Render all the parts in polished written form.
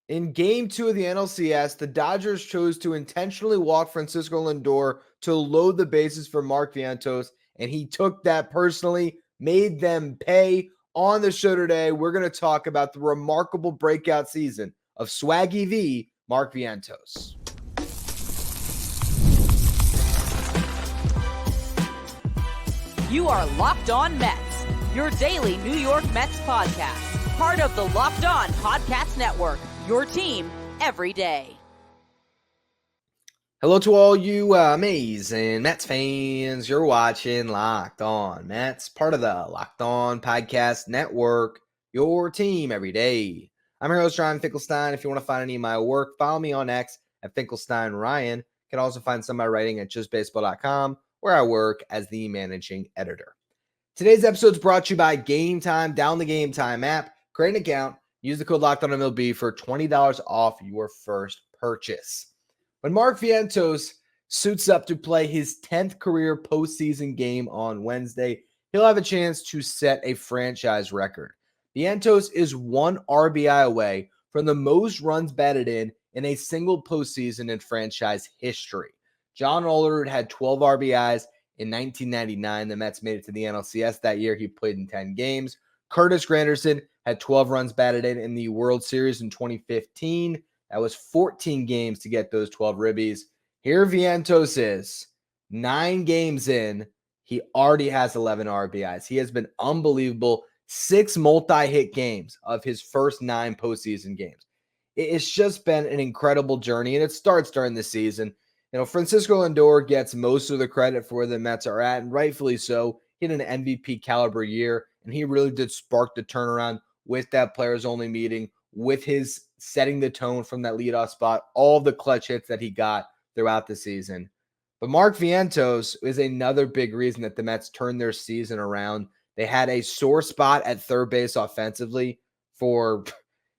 In game 2 of the NLCS, the Dodgers chose to intentionally walk Francisco Lindor to load the bases for Mark Vientos, and he took that personally, made them pay. On the show today, we're going to talk about the remarkable breakout season of Swaggy V, Mark Vientos. You are Locked On Mets, your daily New York Mets podcast, part of the Locked On Podcast Network, your team every day. Hello to all you amazing Mets fans. You're watching Locked On Mets, part of the Locked On Podcast Network, your team every day. I'm your host, Ryan Finkelstein. If you want to find any of my work, follow me on X at Finkelstein Ryan. You can also find some of my writing at justbaseball.com, where I work as the managing editor. Today's episode is brought to you by Game Time. Download the Game Time app, create an account, use the code LOCKEDONMLB for $20 off your first purchase. When Mark Vientos suits up to play his 10th career postseason game on Wednesday, he'll have a chance to set a franchise record. Vientos is one RBI away from the most runs batted in a single postseason in franchise history. John Olerud had 12 RBIs in 1999. The Mets made it to the NLCS that year. He played in 10 games. Curtis Granderson had 12 runs batted in the World Series in 2015. That was 14 games to get those 12 ribbies. Here Vientos is 9 games in. He already has 11 RBIs. He has been unbelievable. 6 multi-hit games of his first 9 postseason games. It's just been an incredible journey, and it starts during the season. You know, Francisco Lindor gets most of the credit for where the Mets are at, and rightfully so. He had an MVP caliber year, and he really did spark the turnaround with that players-only meeting, with his setting the tone from that leadoff spot, all the clutch hits that he got throughout the season. But Mark Vientos is another big reason that the Mets turned their season around. They had a sore spot at third base offensively for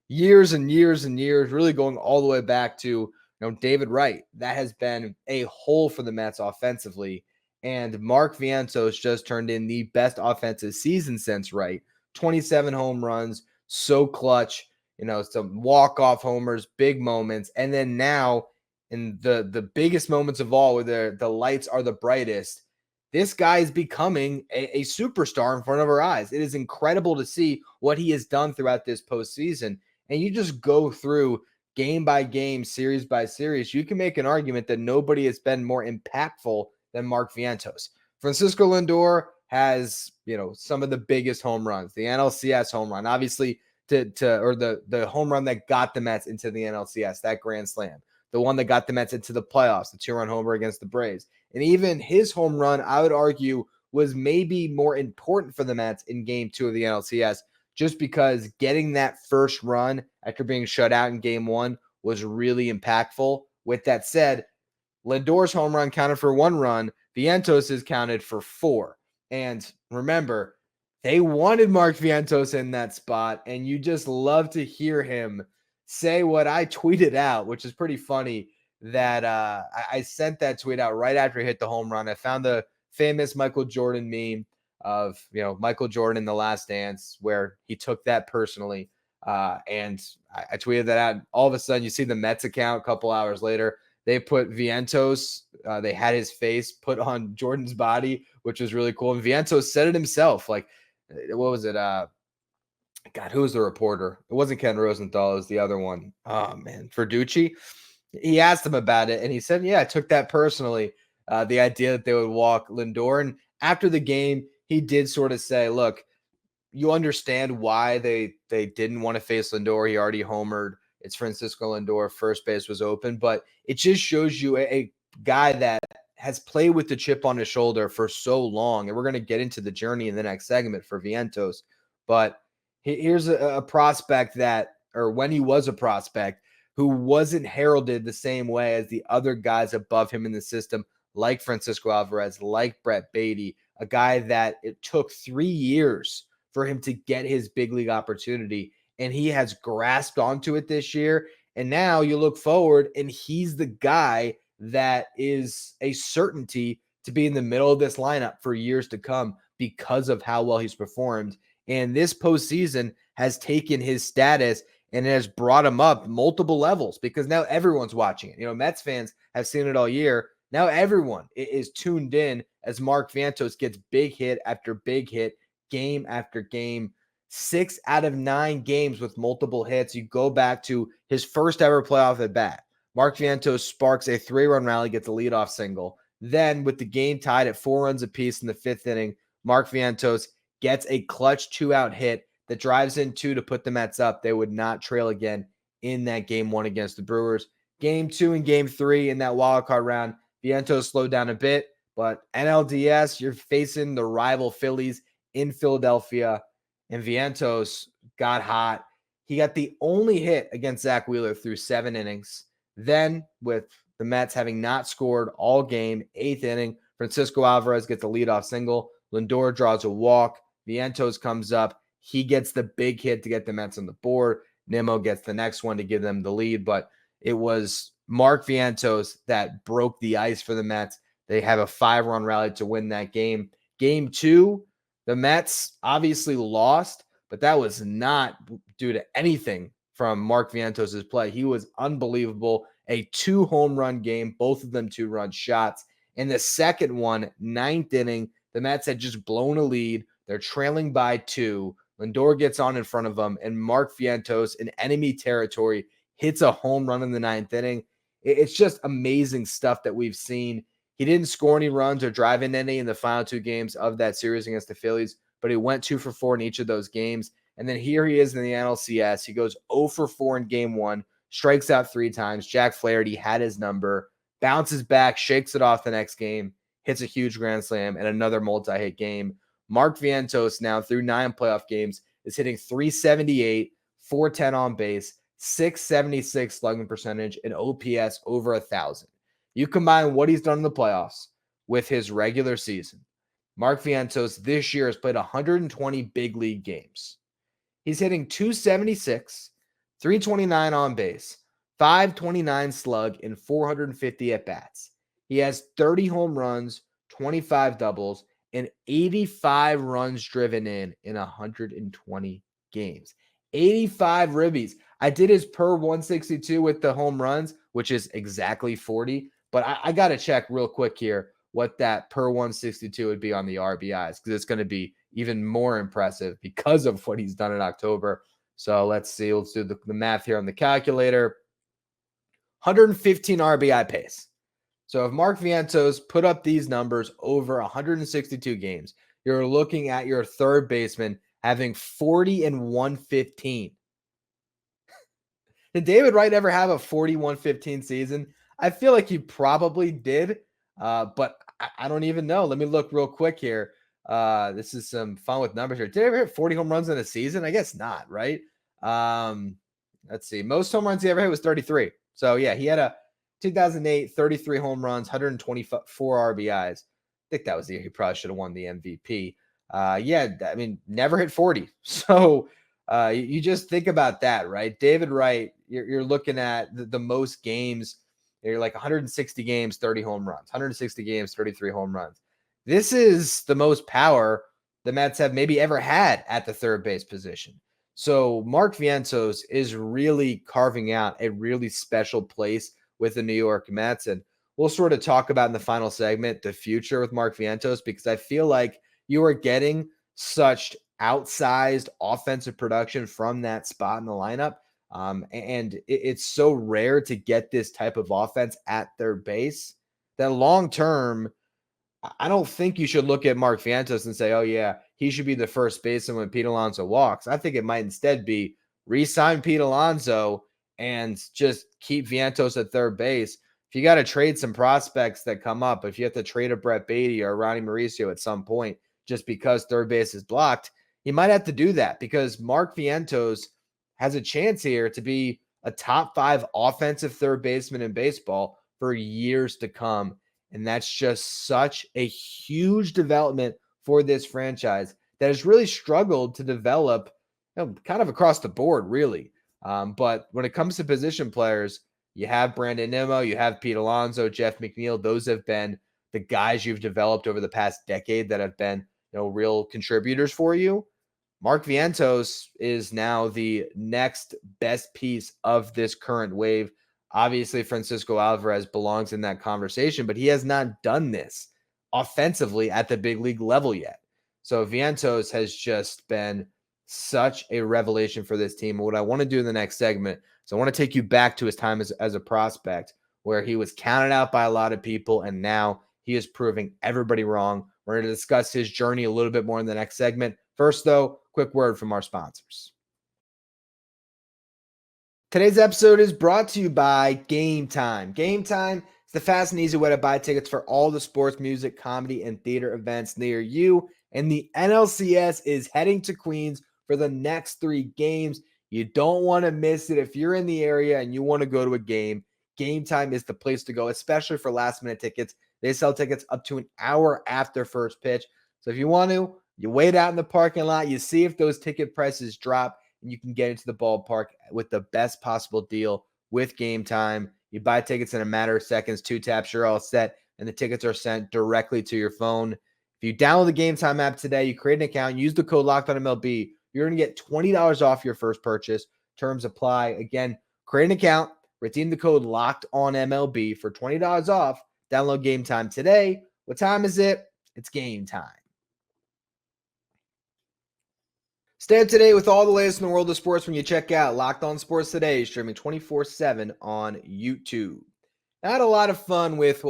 years and years and years, really going all the way back to David Wright. That has been a hole for the Mets offensively. And Mark Vientos just turned in the best offensive season since Wright. 27 home runs, so clutch, some walk-off homers, big moments. And then now, in the biggest moments of all, where the lights are the brightest, this guy is becoming a superstar in front of our eyes. It is incredible to see what he has done throughout this postseason. And you just go through game by game, series by series, you can make an argument that nobody has been more impactful than Mark Vientos. Francisco Lindor has, some of the biggest home runs, the NLCS home run, obviously, the home run that got the Mets into the NLCS, that grand slam, the one that got the Mets into the playoffs, the 2-run homer against the Braves. And even his home run, I would argue, was maybe more important for the Mets in game 2 of the NLCS, just because getting that first run after being shut out in game 1 was really impactful. With that said, Lindor's home run counted for 1 run. Vientos is counted for 4. And remember, they wanted Mark Vientos in that spot, and you just love to hear him say what I tweeted out, which is pretty funny, that I sent that tweet out right after he hit the home run. I found the famous Michael Jordan meme of Michael Jordan in The Last Dance, where he took that personally, and I tweeted that out. All of a sudden, you see the Mets account a couple hours later. They put Vientos. They had his face put on Jordan's body, which was really cool. And Vientos said it himself. Like, what was it? God, who was the reporter? It wasn't Ken Rosenthal. It was the other one. Oh man, Verducci. He asked him about it, and he said, "Yeah, I took that personally. The idea that they would walk Lindor." And after the game, he did sort of say, look, you understand why they didn't want to face Lindor. He already homered. It's Francisco Lindor. First base was open. But it just shows you a guy that has played with the chip on his shoulder for so long. And we're going to get into the journey in the next segment for Vientos. But here's a prospect when he was a prospect, who wasn't heralded the same way as the other guys above him in the system, like Francisco Alvarez, like Brett Beatty, a guy that it took 3 years for him to get his big league opportunity, and he has grasped onto it this year. And now you look forward, and he's the guy that is a certainty to be in the middle of this lineup for years to come because of how well he's performed. And this postseason has taken his status and it has brought him up multiple levels because now everyone's watching it. Mets fans have seen it all year. Now everyone is tuned in as Mark Vientos gets big hit after big hit, game after game. 6 out of 9 games with multiple hits. You go back to his first ever playoff at bat. Mark Vientos sparks a 3-run rally, gets a leadoff single. Then, with the game tied at 4 runs apiece in the 5th inning, Mark Vientos gets a clutch 2-out hit that drives in 2 to put the Mets up. They would not trail again in that game 1 against the Brewers. Game 2 and game 3 in that wild card round, Vientos slowed down a bit, but NLDS, you're facing the rival Phillies in Philadelphia, and Vientos got hot. He got the only hit against Zach Wheeler through 7 innings. Then, with the Mets having not scored all game, 8th inning, Francisco Alvarez gets a leadoff single. Lindor draws a walk. Vientos comes up. He gets the big hit to get the Mets on the board. Nimmo gets the next one to give them the lead, but it was Mark Vientos that broke the ice for the Mets. They have a 5-run rally to win that game. Game 2, the Mets obviously lost, but that was not due to anything from Mark Vientos' play. He was unbelievable. A 2-home-run game, both of them 2-run shots. In the second one, 9th inning, the Mets had just blown a lead. They're trailing by 2. Lindor gets on in front of them, and Mark Vientos in enemy territory hits a home run in the 9th inning. It's just amazing stuff that we've seen. He didn't score any runs or drive in any in the final 2 games of that series against the Phillies, but he went 2 for 4 in each of those games. And then here he is in the NLCS. He goes 0 for 4 in game 1, strikes out 3 times. Jack Flaherty had his number, bounces back, shakes it off the next game, hits a huge grand slam, and another multi-hit game. Mark Vientos now through 9 playoff games is hitting .378, .410 on base, .676 slugging percentage, and OPS over 1,000. You combine what he's done in the playoffs with his regular season. Mark Vientos this year has played 120 big league games. He's hitting .276, .329 on base, .529 slug, and 450 at-bats. He has 30 home runs, 25 doubles, and 85 runs driven in 120 games. 85 ribbies. I did his per 162 with the home runs, which is exactly 40. But I got to check real quick here what that per 162 would be on the RBIs, because it's going to be even more impressive because of what he's done in October. So let's see. Let's do the math here on the calculator. 115 RBI pace. So if Mark Vientos put up these numbers over 162 games, you're looking at your third baseman having 40 and 115. Did David Wright ever have a 41-15 season? I feel like he probably did, but I don't even know. Let me look real quick here. This is some fun with numbers here. Did he ever hit 40 home runs in a season? I guess not, right? Let's see. Most home runs he ever hit was 33. So, yeah, he had a 2008, 33 home runs, 124 RBIs. I think that was the year he probably should have won the MVP. Yeah, I mean, never hit 40. So you just think about that, right? David Wright, you're looking at the most games. You're like 160 games, 30 home runs, 160 games, 33 home runs. This is the most power the Mets have maybe ever had at the third base position. So Mark Vientos is really carving out a really special place with the New York Mets. And we'll sort of talk about in the final segment the future with Mark Vientos, because I feel like you are getting such outsized offensive production from that spot in the lineup. And it's so rare to get this type of offense at third base that long term, I don't think you should look at Mark Vientos and say, oh, yeah, he should be the first baseman when Pete Alonso walks. I think it might instead be re-sign Pete Alonso and just keep Vientos at third base. If you got to trade some prospects that come up, if you have to trade a Brett Beatty or Ronnie Mauricio at some point just because third base is blocked, you might have to do that, because Mark Vientos has a chance here to be a top 5 offensive third baseman in baseball for years to come. And that's just such a huge development for this franchise that has really struggled to develop, kind of across the board, really. But when it comes to position players, you have Brandon Nimmo, you have Pete Alonso, Jeff McNeil. Those have been the guys you've developed over the past decade that have been, real contributors for you. Mark Vientos is now the next best piece of this current wave. Obviously, Francisco Alvarez belongs in that conversation, but he has not done this offensively at the big league level yet. So Vientos has just been such a revelation for this team. And what I want to do in the next segment is I want to take you back to his time as a prospect, where he was counted out by a lot of people, and now he is proving everybody wrong. We're going to discuss his journey a little bit more in the next segment. First, though, quick word from our sponsors. Today's episode is brought to you by Game Time. Game Time is the fast and easy way to buy tickets for all the sports, music, comedy, and theater events near you. And the NLCS is heading to Queens for the next 3 games. You don't want to miss it. If you're in the area and you want to go to a game, Game Time is the place to go, especially for last-minute tickets. They sell tickets up to an hour after first pitch. So if you want to, you wait out in the parking lot, you see if those ticket prices drop, and you can get into the ballpark with the best possible deal with Game Time. You buy tickets in a matter of seconds, 2 taps, you're all set, and the tickets are sent directly to your phone. If you download the Game Time app today, you create an account, use the code LOCKEDONMLB, you're going to get $20 off your first purchase. Terms apply. Again, create an account, redeem the code LOCKEDONMLB for $20 off. Download Game Time today. What time is it? It's game time. Stay up to date with all the latest in the world of sports when you check out Locked On Sports Today, streaming 24/7 on YouTube. I had a lot of fun with,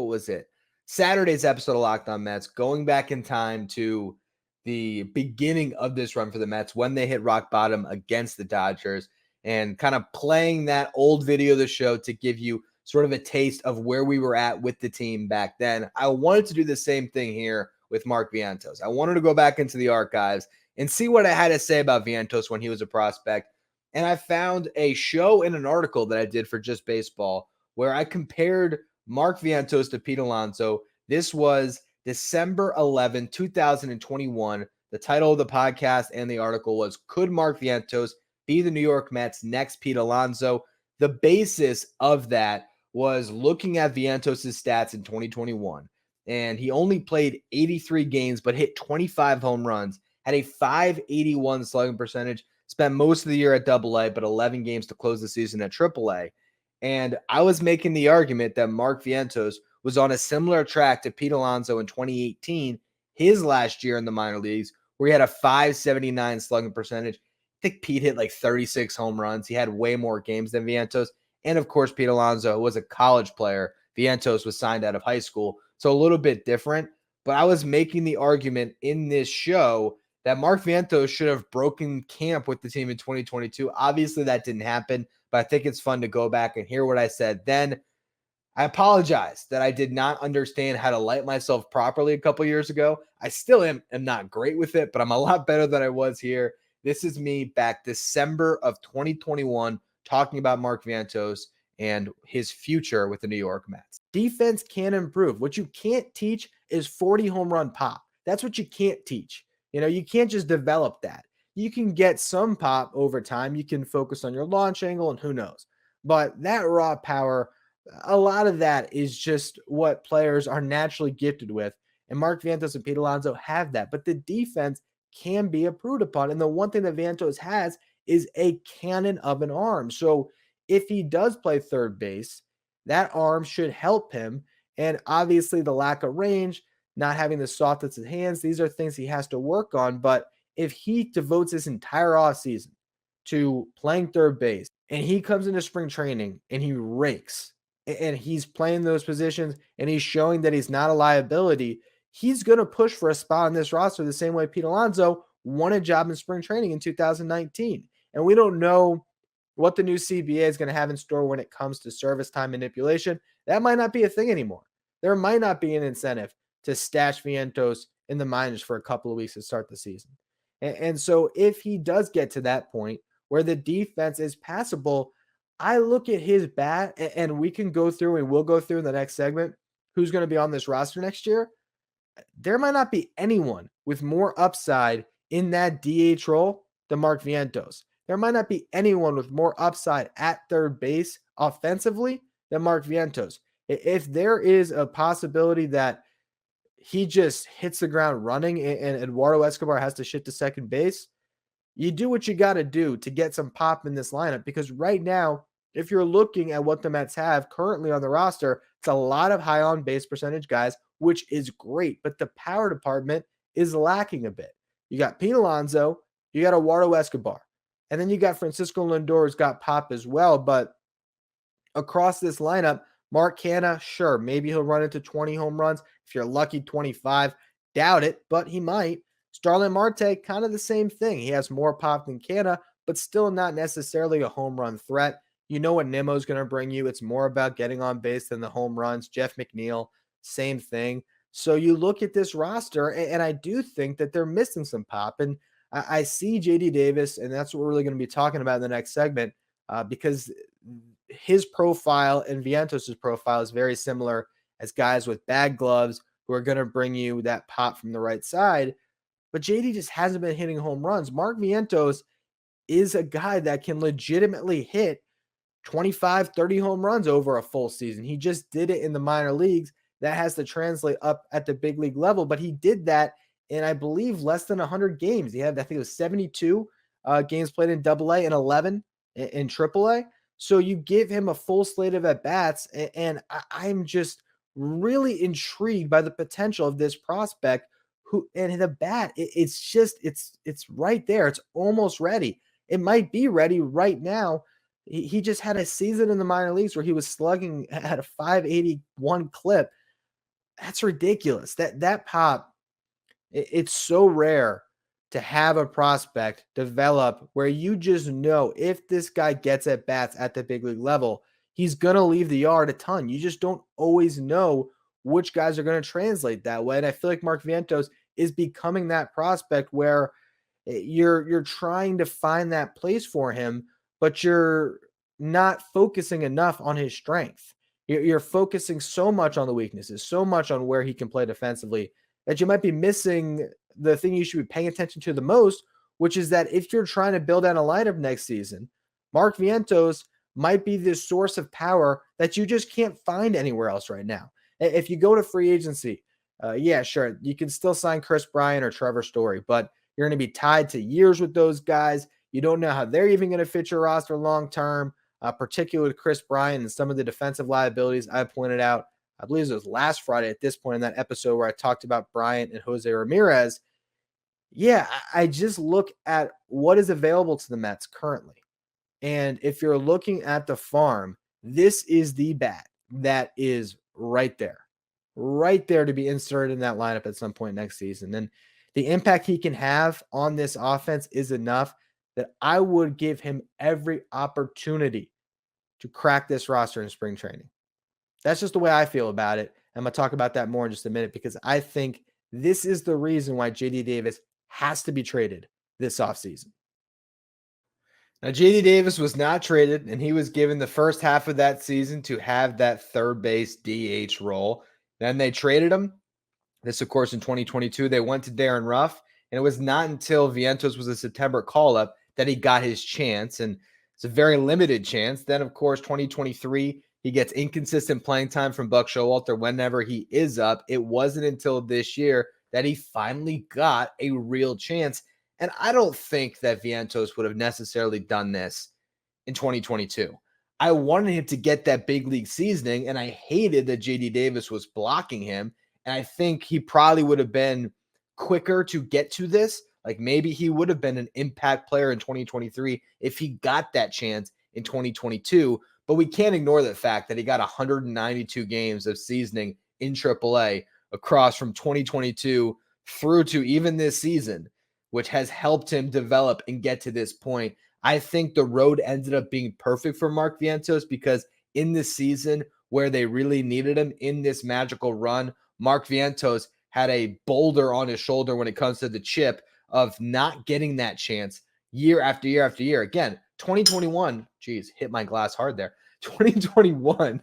Saturday's episode of Locked On Mets, going back in time to the beginning of this run for the Mets when they hit rock bottom against the Dodgers, and kind of playing that old video of the show to give you sort of a taste of where we were at with the team back then. I wanted to do the same thing here with Mark Vientos. I wanted to go back into the archives and see what I had to say about Vientos when he was a prospect. And I found a show in an article that I did for Just Baseball where I compared Mark Vientos to Pete Alonso. This was December 11, 2021. The title of the podcast and the article was, Could Mark Vientos be the New York Mets' next Pete Alonso? The basis of that was looking at Vientos' stats in 2021. And he only played 83 games, but hit 25 home runs, had a .581 slugging percentage, spent most of the year at AA, but 11 games to close the season at AAA. And I was making the argument that Mark Vientos was on a similar track to Pete Alonso in 2018, his last year in the minor leagues, where he had a .579 slugging percentage. I think Pete hit like 36 home runs. He had way more games than Vientos. And of course, Pete Alonso was a college player. Vientos was signed out of high school, so a little bit different. But I was making the argument in this show that Mark Vientos should have broken camp with the team in 2022. Obviously, that didn't happen, but I think it's fun to go back and hear what I said then. I apologize that I did not understand how to light myself properly a couple years ago. I still am not great with it, but I'm a lot better than I was here. This is me back December of 2021 talking about Mark Vientos and his future with the New York Mets. Defense can improve. What you can't teach is 40 home run pop. That's what you can't teach. You can't just develop that. You can get some pop over time. You can focus on your launch angle and who knows. But that raw power, a lot of that is just what players are naturally gifted with. And Mark Vientos and Pete Alonso have that. But the defense can be improved upon. And the one thing that Vientos has is a cannon of an arm. So if he does play third base, that arm should help him. And obviously the lack of range, not having the softest of hands, these are things he has to work on. But if he devotes his entire offseason to playing third base and he comes into spring training and he rakes and he's playing those positions and he's showing that he's not a liability, he's going to push for a spot on this roster the same way Pete Alonso won a job in spring training in 2019. And we don't know what the new CBA is going to have in store when it comes to service time manipulation. That might not be a thing anymore. There might not be an incentive to stash Vientos in the minors for a couple of weeks to start the season. And so if he does get to that point where the defense is passable, I look at his bat, and we can go through, and we'll go through in the next segment, who's going to be on this roster next year. There might not be anyone with more upside in that DH role than Mark Vientos. There might not be anyone with more upside at third base offensively than Mark Vientos. If there is a possibility that he just hits the ground running and Eduardo Escobar has to shift to second base, you do what you got to do to get some pop in this lineup, because right now, if you're looking at what the Mets have currently on the roster, it's a lot of high on base percentage guys, which is great, but the power department is lacking a bit. You got Pete Alonso, you got Eduardo Escobar, and then you got Francisco Lindor, who's got pop as well. But across this lineup, Mark Canha, sure, maybe he'll run into 20 home runs. If you're lucky, 25. Doubt it, but he might. Starlin Marte, kind of the same thing. He has more pop than Canha, but still not necessarily a home run threat. You know what Nemo's going to bring you. It's more about getting on base than the home runs. Jeff McNeil, same thing. So you look at this roster, and I do think that they're missing some pop. And I see JD Davis, and that's what we're really going to be talking about in the next segment, because his profile and Vientos' profile is very similar as guys with bag gloves who are going to bring you that pop from the right side. But JD just hasn't been hitting home runs. Mark Vientos is a guy that can legitimately hit 25, 30 home runs over a full season. He just did it in the minor leagues. That has to translate up at the big league level, but he did that in, I believe, less than 100 games. He had, I think it was 72 games played in AA and 11 in AAA. So you give him a full slate of at-bats, and I'm just really intrigued by the potential of this prospect who, and the bat, it's right there. It's almost ready. It might be ready right now. He just had a season in the minor leagues where he was slugging at a 581 clip. That's ridiculous. That pop, it's so rare to have a prospect develop where you just know if this guy gets at bats at the big league level, he's going to leave the yard a ton. You just don't always know which guys are going to translate that way. And I feel like Mark Vientos is becoming that prospect where you're trying to find that place for him, but you're not focusing enough on his strength. You're focusing so much on the weaknesses, so much on where he can play defensively, that you might be missing the thing you should be paying attention to the most, which is that if you're trying to build out a lineup next season, Mark Vientos might be this source of power that you just can't find anywhere else right now. If you go to free agency, yeah, sure, you can still sign Chris Bryant or Trevor Story, but you're going to be tied to years with those guys. You don't know how they're even going to fit your roster long-term, particularly with Chris Bryant and some of the defensive liabilities I pointed out. I believe it was last Friday at this point in that episode where I talked about Bryant and Jose Ramirez. Yeah, I just look at what is available to the Mets currently. And if you're looking at the farm, this is the bat that is right there to be inserted in that lineup at some point next season. And the impact he can have on this offense is enough that I would give him every opportunity to crack this roster in spring training. That's just the way I feel about it. I'm going to talk about that more in just a minute, because I think this is the reason why JD Davis has to be traded this offseason. Now, JD Davis was not traded, and he was given the first half of that season to have that third base DH role. Then they traded him. This, of course, in 2022, they went to Darren Ruff, and it was not until Vientos was a September call-up that he got his chance, and it's a very limited chance. Then, of course, 2023, he gets inconsistent playing time from Buck Showalter whenever he is up. It wasn't until this year that he finally got a real chance. And I don't think that Vientos would have necessarily done this in 2022. I wanted him to get that big league seasoning, and I hated that JD Davis was blocking him. And I think he probably would have been quicker to get to this. Like maybe he would have been an impact player in 2023 if he got that chance in 2022. But we can't ignore the fact that he got 192 games of seasoning in AAA across from 2022 through to even this season, which has helped him develop and get to this point. I think the road ended up being perfect for Mark Vientos, because in this season where they really needed him in this magical run, Mark Vientos had a boulder on his shoulder when it comes to the chip of not getting that chance year after year after year. Again, 2021, geez, hit my glass hard there. 2021,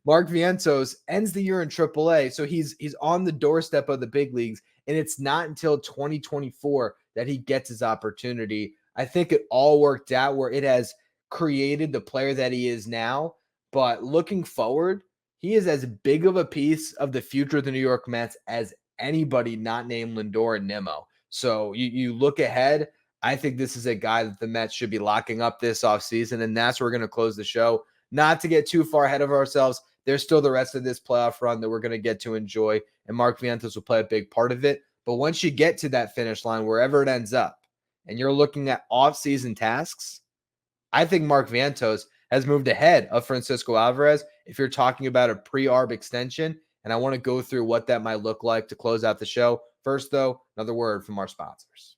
Mark Vientos ends the year in AAA, so he's on the doorstep of the big leagues, and it's not until 2024 that he gets his opportunity. I think it all worked out where it has created the player that he is now, but looking forward, he is as big of a piece of the future of the New York Mets as anybody not named Lindor and Nimmo. So you look ahead, I think this is a guy that the Mets should be locking up this offseason, and that's where we're going to close the show. Not to get too far ahead of ourselves, there's still the rest of this playoff run that we're going to get to enjoy, and Mark Vientos will play a big part of it. But once you get to that finish line, wherever it ends up, and you're looking at off-season tasks, I think Mark Vientos has moved ahead of Francisco Alvarez if you're talking about a pre-arb extension, and I want to go through what that might look like to close out the show. First, though, another word from our sponsors.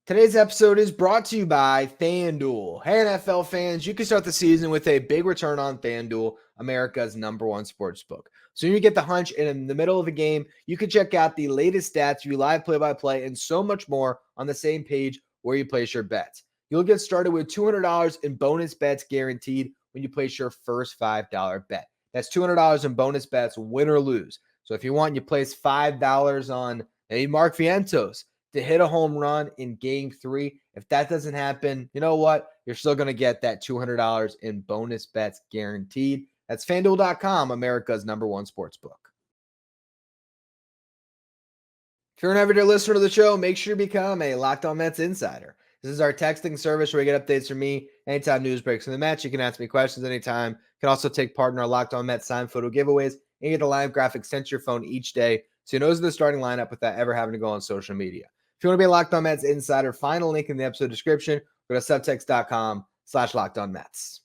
Today's episode is brought to you by FanDuel. Hey, NFL fans, you can start the season with a big return on FanDuel, America's #1 sportsbook. So you get the hunch, and in the middle of a game, you can check out the latest stats, view live play-by-play, and so much more on the same page where you place your bets. You'll get started with $200 in bonus bets guaranteed when you place your first $5 bet. That's $200 in bonus bets, win or lose. So if you want, you place $5 on maybe Mark Vientos to hit a home run in game 3. If that doesn't happen, you know what? You're still going to get that $200 in bonus bets guaranteed. That's FanDuel.com, America's #1 sportsbook. If you're an everyday listener to the show, make sure to become a Locked On Mets insider. This is our texting service where you get updates from me anytime news breaks in the Mets. You can ask me questions anytime. You can also take part in our Locked On Mets signed photo giveaways and get a live graphic sent to your phone each day so you know the starting lineup without ever having to go on social media. If you want to be a Locked On Mets insider, find a link in the episode description. Go to subtext.com/LockedOnMets.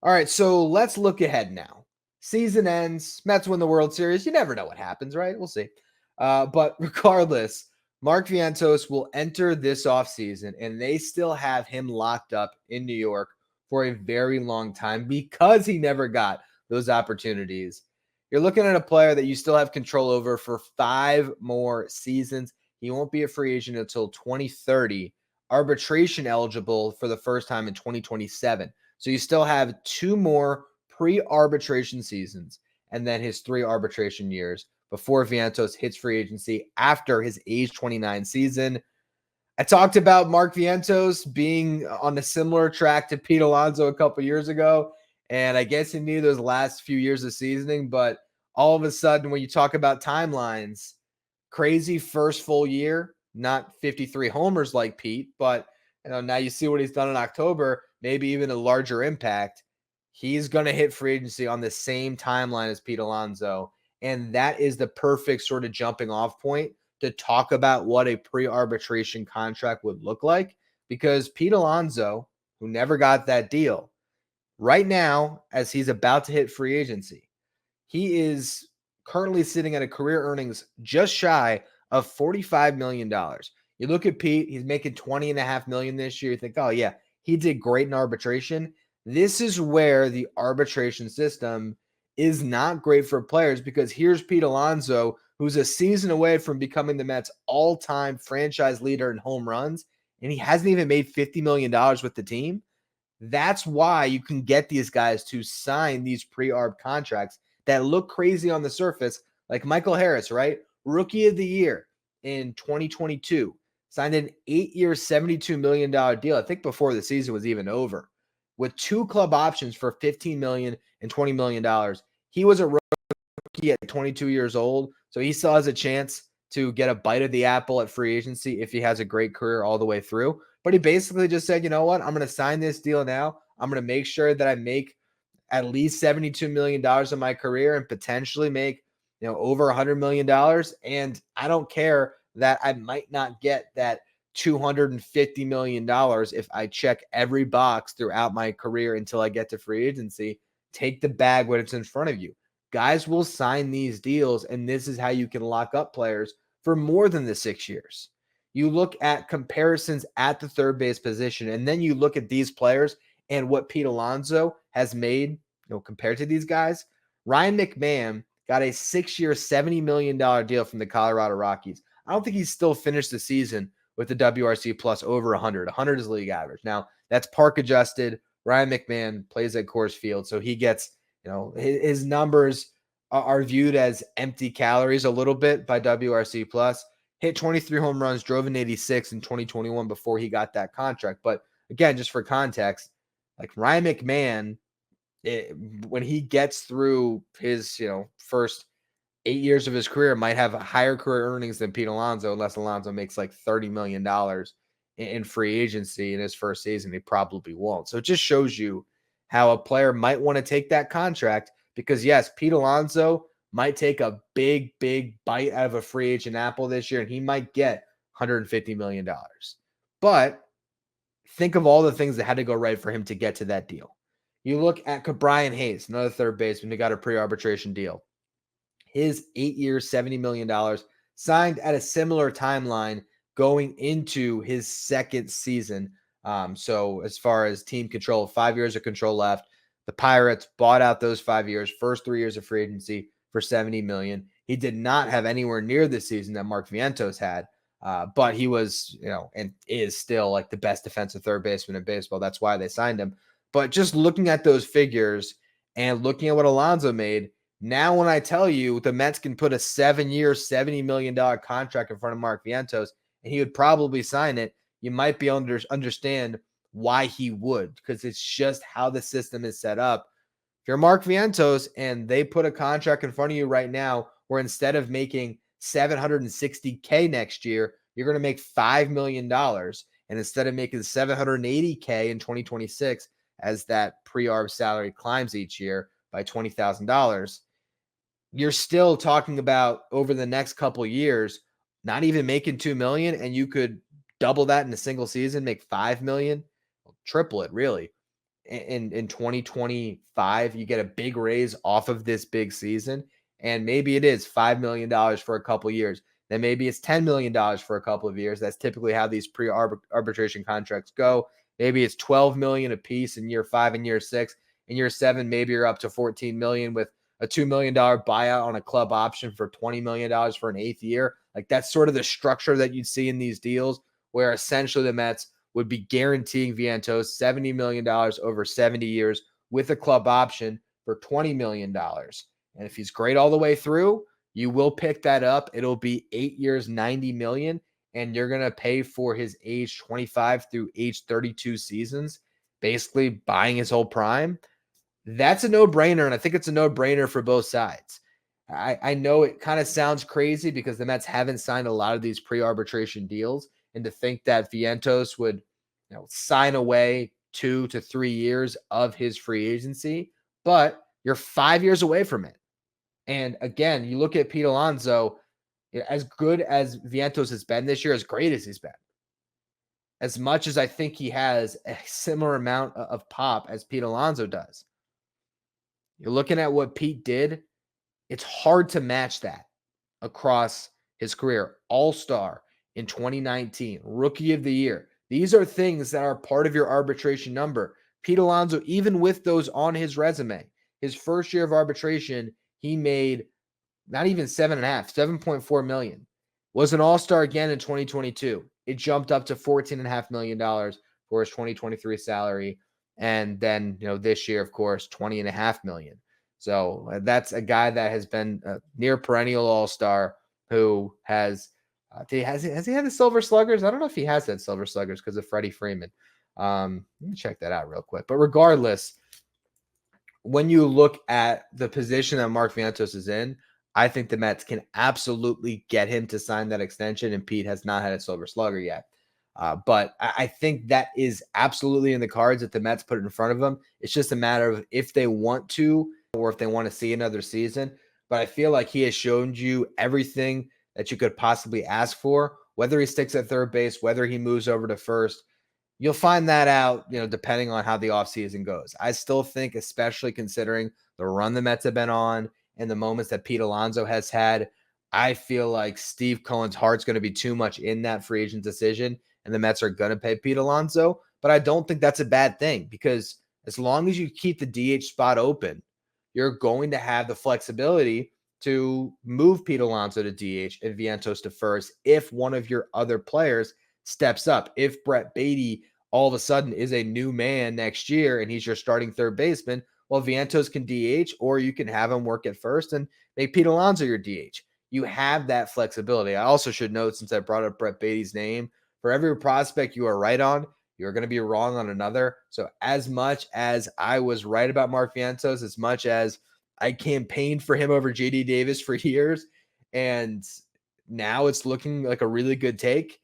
All right, so let's look ahead now. Season ends. Mets win the World Series. You never know what happens, right? We'll see. But regardless, Mark Vientos will enter this offseason, and they still have him locked up in New York for a very long time because he never got those opportunities. You're looking at a player that you still have control over for 5 more seasons. He won't be a free agent until 2030, arbitration eligible for the first time in 2027. So you still have 2 more pre-arbitration seasons and then his 3 arbitration years before Vientos hits free agency after his age 29 season. I talked about Mark Vientos being on a similar track to Pete Alonso a couple years ago, and I guess he needed those last few years of seasoning, but all of a sudden when you talk about timelines, crazy first full year, not 53 homers like Pete, but now you see what he's done in October, maybe even a larger impact. He's going to hit free agency on the same timeline as Pete Alonso, and that is the perfect sort of jumping off point to talk about what a pre-arbitration contract would look like, because Pete Alonso, who never got that deal, right now, as he's about to hit free agency, he is currently sitting at a career earnings just shy of $45 million. You look at Pete, he's making $20.5 million this year. You think, oh yeah, he did great in arbitration. This is where the arbitration system is not great for players, because here's Pete Alonso, who's a season away from becoming the Mets' all-time franchise leader in home runs, and he hasn't even made $50 million with the team. That's why you can get these guys to sign these pre-arb contracts that look crazy on the surface, like Michael Harris, right? Rookie of the year in 2022, signed an 8-year, $72 million deal, I think before the season was even over, with 2 club options for $15 million and $20 million. He was a rookie at 22 years old, so he still has a chance to get a bite of the apple at free agency if he has a great career all the way through. But he basically just said, you know what, I'm going to sign this deal now. I'm going to make sure that I make at least $72 million in my career and potentially make, over $100 million. And I don't care that I might not get that $250 million if I check every box throughout my career until I get to free agency. Take the bag when it's in front of you. Guys will sign these deals, and this is how you can lock up players for more than the 6 years. You look at comparisons at the third base position, and then you look at these players and what Pete Alonso has made, compared to these guys. Ryan McMahon got a 6-year, $70 million deal from the Colorado Rockies. I don't think he's still finished the season with the WRC plus over 100. 100 is league average. Now, that's park adjusted. Ryan McMahon plays at Coors Field, so he gets, his numbers are viewed as empty calories a little bit by WRC plus. Hit 23 home runs, drove an 86 in 2021 before he got that contract. But again, just for context, like Ryan McMahon, when he gets through his, first 8 years of his career might have higher career earnings than Pete Alonso, unless Alonso makes like $30 million in free agency in his first season. He probably won't. So it just shows you how a player might want to take that contract because, yes, Pete Alonso might take a big bite out of a free agent apple this year, and he might get $150 million. But think of all the things that had to go right for him to get to that deal. You look at Brian Hayes, another third baseman who got a pre-arbitration deal. His 8 years, $70 million, signed at a similar timeline going into his second season. So as far as team control, 5 years of control left. The Pirates bought out those 5 years, first 3 years of free agency for $70 million. He did not have anywhere near the season that Mark Vientos had, but he was, and is still like the best defensive third baseman in baseball. That's why they signed him. But just looking at those figures and looking at what Alonso made, now when I tell you the Mets can put a 7-year, $70 million contract in front of Mark Vientos, and he would probably sign it, you might be able to understand why he would, because it's just how the system is set up. If you're Mark Vientos and they put a contract in front of you right now where instead of making $760K next year, you're going to make $5 million. And instead of making $780K in 2026, as that pre-arb salary climbs each year by $20,000, you're still talking about over the next couple years, not even making $2 million, and you could double that in a single season, make $5 million, triple it really. In 2025, you get a big raise off of this big season, and maybe it is $5 million for a couple years. Then maybe it's $10 million for a couple of years. That's typically how these pre-arbitration contracts go. Maybe it's $12 million a piece in year 5 and year 6. In year 7, maybe you're up to $14 million with a $2 million buyout on a club option for $20 million for an 8th year. Like that's sort of the structure that you'd see in these deals, where essentially the Mets would be guaranteeing Vientos $70 million over 70 years with a club option for $20 million. And if he's great all the way through, you will pick that up. It'll be 8 years, $90 million, and you're going to pay for his age 25 through age 32 seasons, basically buying his whole prime. That's a no-brainer, and I think it's a no-brainer for both sides. I know it kind of sounds crazy because the Mets haven't signed a lot of these pre-arbitration deals, and to think that Vientos would, sign away 2 to 3 years of his free agency, but you're 5 years away from it. And again, you look at Pete Alonso, as good as Vientos has been this year, as great as he's been, as much as I think he has a similar amount of pop as Pete Alonso does, you're looking at what Pete did. It's hard to match that across his career. All-Star in 2019, Rookie of the Year. These are things that are part of your arbitration number. Pete Alonso, even with those on his resume, his first year of arbitration, he made not even 7.4 million. Was an All-Star again in 2022. It jumped up to $14.5 million for his 2023 salary. And then, this year, of course, $20.5 million. So that's a guy that has been a near perennial all-star who has he had the Silver Sluggers? I don't know if he has had Silver Sluggers because of Freddie Freeman. Let me check that out real quick. But regardless, when you look at the position that Mark Vientos is in, I think the Mets can absolutely get him to sign that extension, and Pete has not had a Silver Slugger yet. But I think that is absolutely in the cards if the Mets put it in front of them. It's just a matter of if they want to or if they want to see another season. But I feel like he has shown you everything that you could possibly ask for, whether he sticks at third base, whether he moves over to first. You'll find that out, depending on how the offseason goes. I still think, especially considering the run the Mets have been on and the moments that Pete Alonso has had, I feel like Steve Cohen's heart's going to be too much in that free agent decision, and the Mets are going to pay Pete Alonso. But I don't think that's a bad thing, because as long as you keep the DH spot open, you're going to have the flexibility to move Pete Alonso to DH and Vientos to first if one of your other players steps up. If Brett Beatty all of a sudden is a new man next year and he's your starting third baseman, well, Vientos can DH, or you can have him work at first and make Pete Alonso your DH. You have that flexibility. I also should note, since I brought up Brett Beatty's name, for every prospect you are right on, you're going to be wrong on another. So as much as I was right about Mark Vientos, as much as I campaigned for him over JD Davis for years, and now it's looking like a really good take.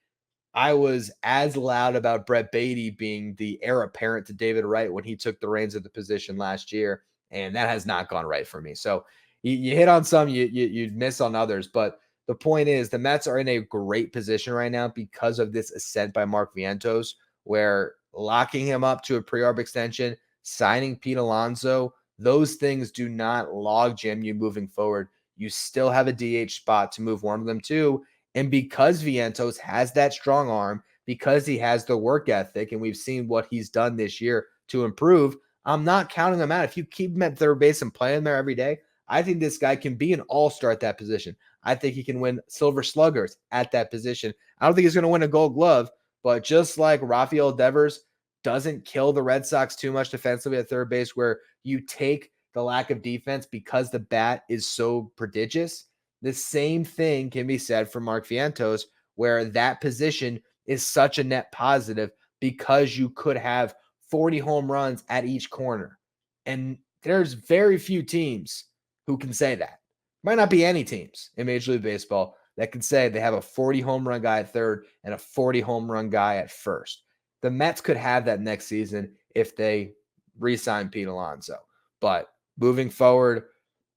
I was as loud about Brett Beatty being the heir apparent to David Wright when he took the reins of the position last year, and that has not gone right for me. So you hit on some, you miss on others, but the point is the Mets are in a great position right now because of this ascent by Mark Vientos, where locking him up to a pre-arb extension, signing Pete Alonso, those things do not log jam you moving forward. You still have a DH spot to move one of them to. And because Vientos has that strong arm, because he has the work ethic, and we've seen what he's done this year to improve, I'm not counting him out. If you keep him at third base and play him there every day, I think this guy can be an all-star at that position. I think he can win Silver Sluggers at that position. I don't think he's going to win a Gold Glove, but just like Rafael Devers doesn't kill the Red Sox too much defensively at third base, where you take the lack of defense because the bat is so prodigious, the same thing can be said for Mark Vientos, where that position is such a net positive because you could have 40 home runs at each corner. And there's very few teams who can say that. Might not be any teams in Major League Baseball that can say they have a 40 home run guy at third and a 40 home run guy at first. The Mets could have that next season if they re-sign Pete Alonso. But moving forward,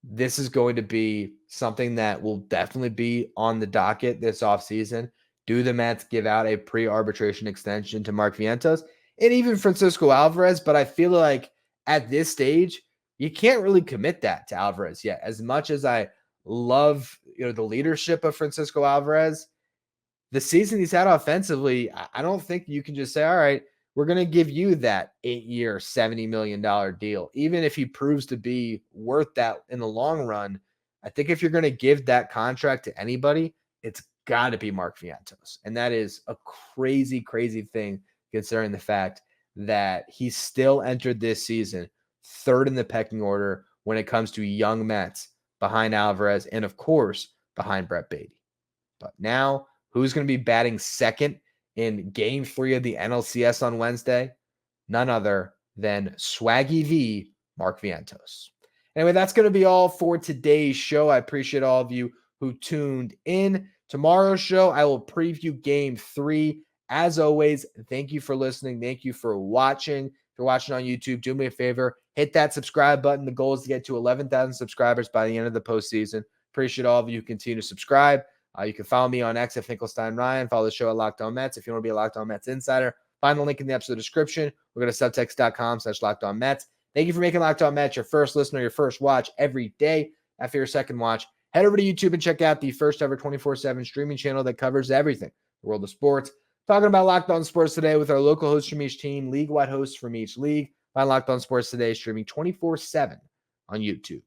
this is going to be something that will definitely be on the docket this offseason. Do the Mets give out a pre-arbitration extension to Mark Vientos and even Francisco Alvarez? But I feel like at this stage, you can't really commit that to Alvarez yet. As much as I love the leadership of Francisco Alvarez, the season he's had offensively, I don't think you can just say, all right, we're going to give you that 8-year, $70 million deal. Even if he proves to be worth that in the long run, I think if you're going to give that contract to anybody, it's got to be Mark Vientos. And that is a crazy, crazy thing considering the fact that he still entered this season third in the pecking order when it comes to young Mets behind Alvarez and, of course, behind Brett Beatty. But now, who's going to be batting second in Game 3 of the NLCS on Wednesday? None other than Swaggy V, Mark Vientos. Anyway, that's going to be all for today's show. I appreciate all of you who tuned in. Tomorrow's show, I will preview Game 3. As always, thank you for listening. Thank you for watching. If you're watching on YouTube, do me a favor. Hit that subscribe button. The goal is to get to 11,000 subscribers by the end of the postseason. Appreciate all of you who continue to subscribe. You can follow me on X at Finkelstein Ryan. Follow the show at Locked On Mets. If you want to be a Locked On Mets insider, find the link in the episode description. We're going to subtext.com/Locked On Mets. Thank you for making Locked On Mets your first listener, your first watch every day. After your second watch, head over to YouTube and check out the first ever 24/7 streaming channel that covers everything, the world of sports. Talking about Locked On Sports today with our local hosts from each team, league-wide hosts from each league. Find Locked On Sports Today streaming 24/7 on YouTube.